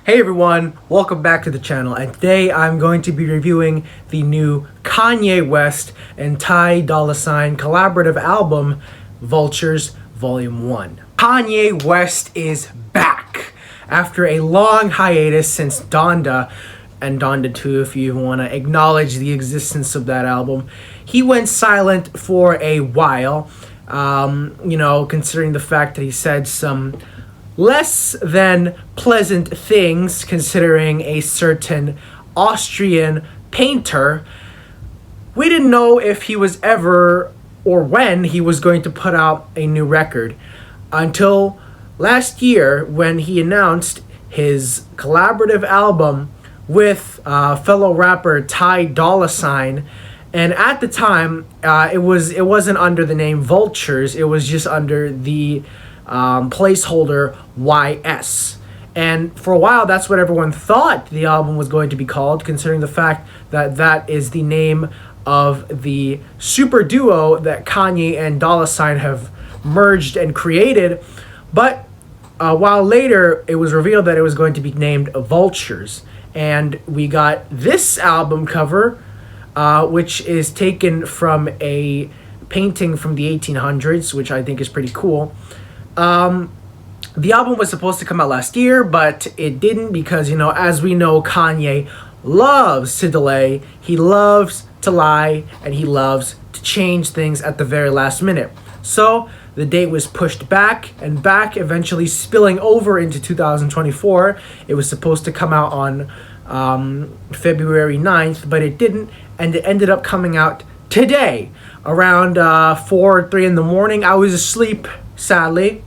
Hey everyone, welcome back to the channel, and today I'm going to be reviewing the new Kanye West and Dolla collaborative album, Vultures Volume 1. Kanye West is back after a long hiatus since Donda, and Donda 2 if you want to acknowledge the existence of that album. He went silent for a while, considering the fact that he said some less than pleasant things considering a certain Austrian painter. We didn't know if he was ever or when he was going to put out a new record until last year when he announced his collaborative album with fellow rapper Dolla. And at the time, it wasn't under the name Vultures. It was just under the placeholder YS. And for a while, that's what everyone thought the album was going to be called, considering the fact that that is the name of the super duo that Kanye and Dolla have merged and created. But a while later, it was revealed that it was going to be named Vultures. And we got this album cover, which is taken from a painting from the 1800s, which I think is pretty cool. The album was supposed to come out last year, but it didn't because, as we know, Kanye loves to delay, he loves to lie, and he loves to change things at the very last minute. So the date was pushed back and back, eventually spilling over into 2024. It was supposed to come out on February 9th, but it didn't, and it ended up coming out today around 4 or 3 in the morning. I was asleep, sadly,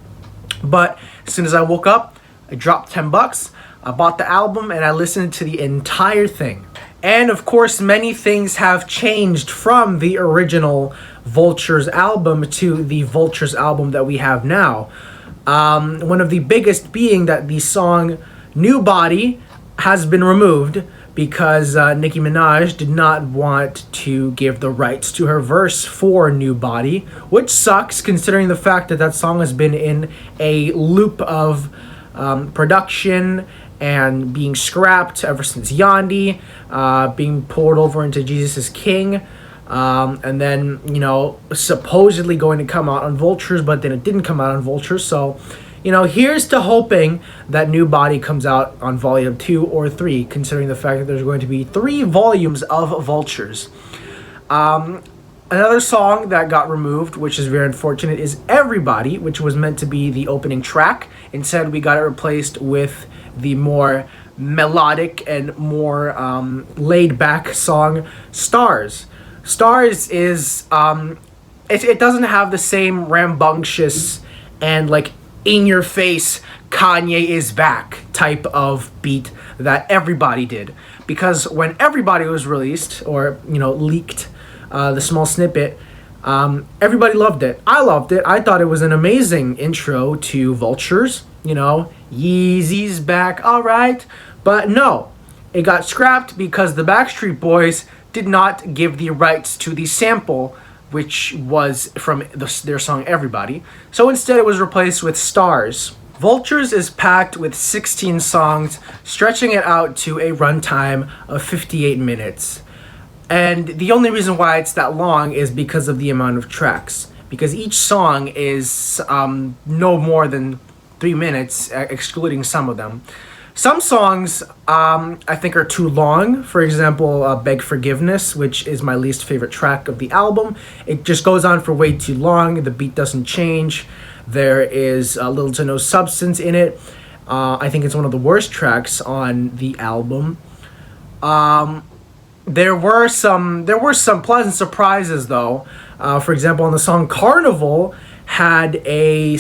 but as soon as I woke up, I dropped $10. I bought the album and I listened to the entire thing. And of course, many things have changed from the original Vultures album to the Vultures album that we have now. One of the biggest being that the song New Body has been removed because Nicki Minaj did not want to give the rights to her verse for New Body, which sucks considering the fact that that song has been in a loop of production and being scrapped ever since Yandi, being poured over into Jesus is King, and then, supposedly going to come out on Vultures, but then it didn't come out on Vultures, so here's to hoping that New Body comes out on volume 2 or 3, considering the fact that there's going to be 3 volumes of Vultures. Another song that got removed, which is very unfortunate, is Everybody, which was meant to be the opening track. Instead, we got it replaced with the more melodic and more laid-back song Stars. Stars is, it doesn't have the same rambunctious and in your face, Kanye is back type of beat that Everybody did. Because when Everybody was released, or, leaked, the small snippet, everybody loved it. I loved it. I thought it was an amazing intro to Vultures. Yeezy's back, alright. But no, it got scrapped because the Backstreet Boys did not give the rights to the sample, which was from their song Everybody. So instead it was replaced with Stars. Vultures is packed with 16 songs, stretching it out to a runtime of 58 minutes. And the only reason why it's that long is because of the amount of tracks. Because each song is no more than 3 minutes, excluding some of them. Some songs I think are too long. For example, Beg Forgiveness, which is my least favorite track of the album. It just goes on for way too long. The beat doesn't change. There is little to no substance in it. I think it's one of the worst tracks on the album. There were some pleasant surprises though. For example, on the song Carnival had a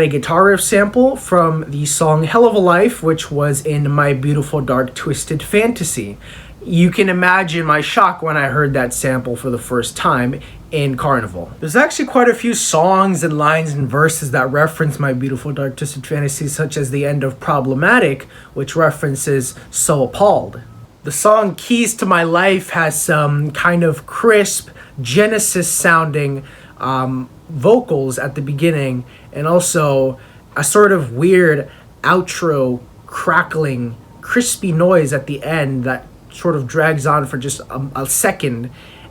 guitar riff sample from the song Hell of a Life, which was in My Beautiful Dark Twisted Fantasy. You can imagine my shock when I heard that sample for the first time in Carnival. There's actually quite a few songs and lines and verses that reference My Beautiful Dark Twisted Fantasy, such as the end of Problematic, which references So Appalled. The song Keys to My Life has some kind of crisp, Genesis sounding vocals at the beginning, and also a sort of weird outro crackling, crispy noise at the end that sort of drags on for just a second.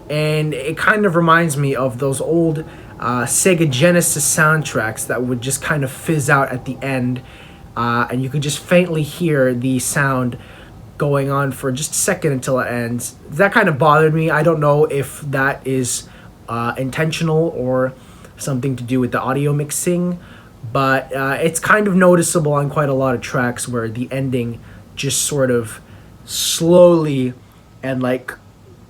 And it kind of reminds me of those old Sega Genesis soundtracks that would just kind of fizz out at the end. And you could just faintly hear the sound going on for just a second until it ends. That kind of bothered me. I don't know if that is intentional or something to do with the audio mixing, but it's kind of noticeable on quite a lot of tracks where the ending just sort of slowly and like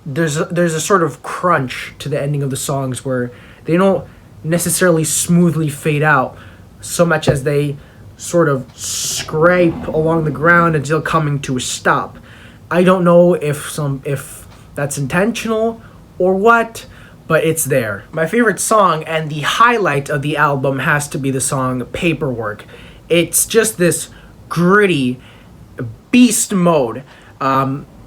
there's a sort of crunch to the ending of the songs where they don't necessarily smoothly fade out so much as they sort of scrape along the ground until coming to a stop. I don't know if that's intentional or what, but it's there. My favorite song and the highlight of the album has to be the song Paperwork. It's just this gritty beast mode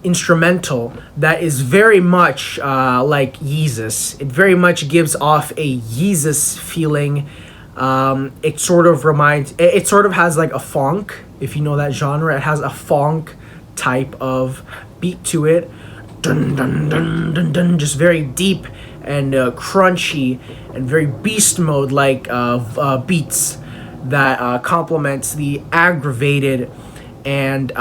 instrumental that is very much like Yeezus. It very much gives off a Yeezus feeling. It sort of has like a funk, if you know that genre. It has a funk type of beat to it. Dun, dun, dun, dun, dun, just very deep and crunchy and very beast mode like beats that complements the aggravated and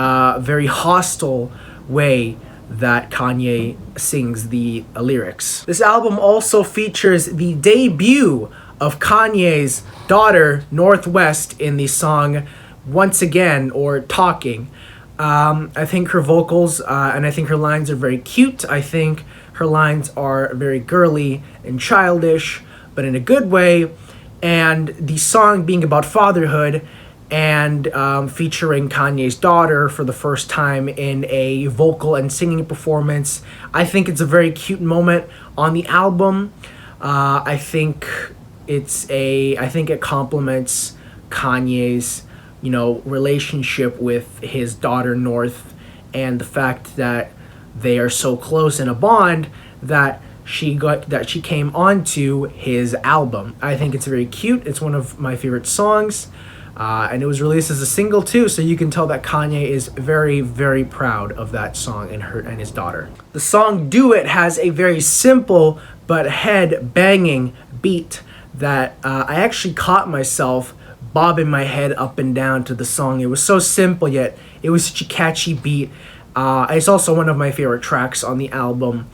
very hostile way that Kanye sings the lyrics. This album also features the debut of Kanye's daughter, Northwest, in the song Once Again, or Talking. I think her vocals and I think her lines are very cute. I think her lines are very girly and childish, but in a good way. And the song being about fatherhood and featuring Kanye's daughter for the first time in a vocal and singing performance, I think it's a very cute moment on the album. I think it complements Kanye's, relationship with his daughter North, and the fact that they are so close in a bond that she came onto his album. I think it's very cute. It's one of my favorite songs. And it was released as a single too, so you can tell that Kanye is very, very proud of that song and his daughter. The song Do It has a very simple but head-banging beat that I actually caught myself bobbing my head up and down to the song. It was so simple, yet it was such a catchy beat. It's also one of my favorite tracks on the album.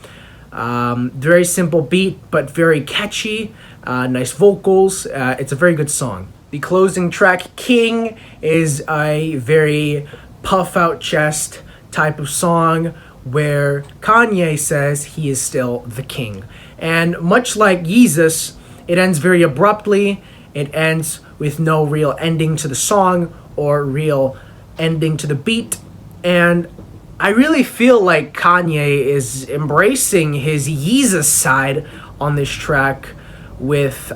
Very simple beat, but very catchy. Nice vocals. It's a very good song. The closing track, King, is a very puff out chest type of song where Kanye says he is still the king. And much like Yeezus, it ends very abruptly. It ends with no real ending to the song or real ending to the beat. And I really feel like Kanye is embracing his Yeezus side on this track with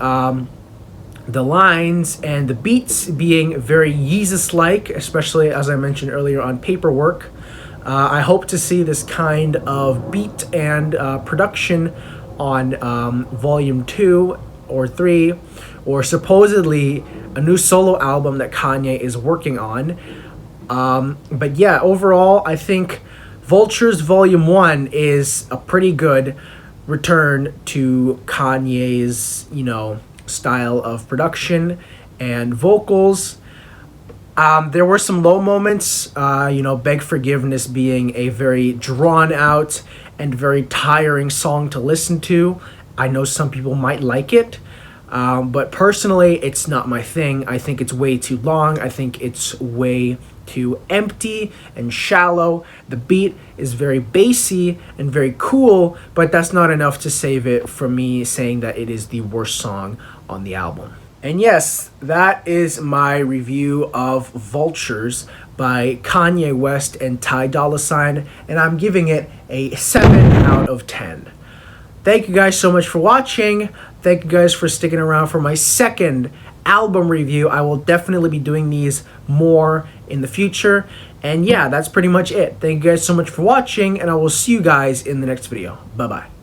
the lines and the beats being very Yeezus-like, especially as I mentioned earlier on Paperwork. I hope to see this kind of beat and production on Volume 2 or 3, or supposedly a new solo album that Kanye is working on. But yeah, overall, I think Vultures Volume 1 is a pretty good return to Kanye's, style of production and vocals. There were some low moments, Beg Forgiveness being a very drawn out and very tiring song to listen to. I know some people might like it, but personally, it's not my thing. I think it's way too long. I think it's way too empty and shallow. The beat is very bassy and very cool, but that's not enough to save it from me saying that it is the worst song on the album. And yes, that is my review of Vultures by Kanye West and Dolla $ign, and I'm giving it a 7 out of 10. Thank you guys so much for watching. Thank you guys for sticking around for my second album review. I will definitely be doing these more in the future. And yeah, that's pretty much it. Thank you guys so much for watching, and I will see you guys in the next video. Bye-bye.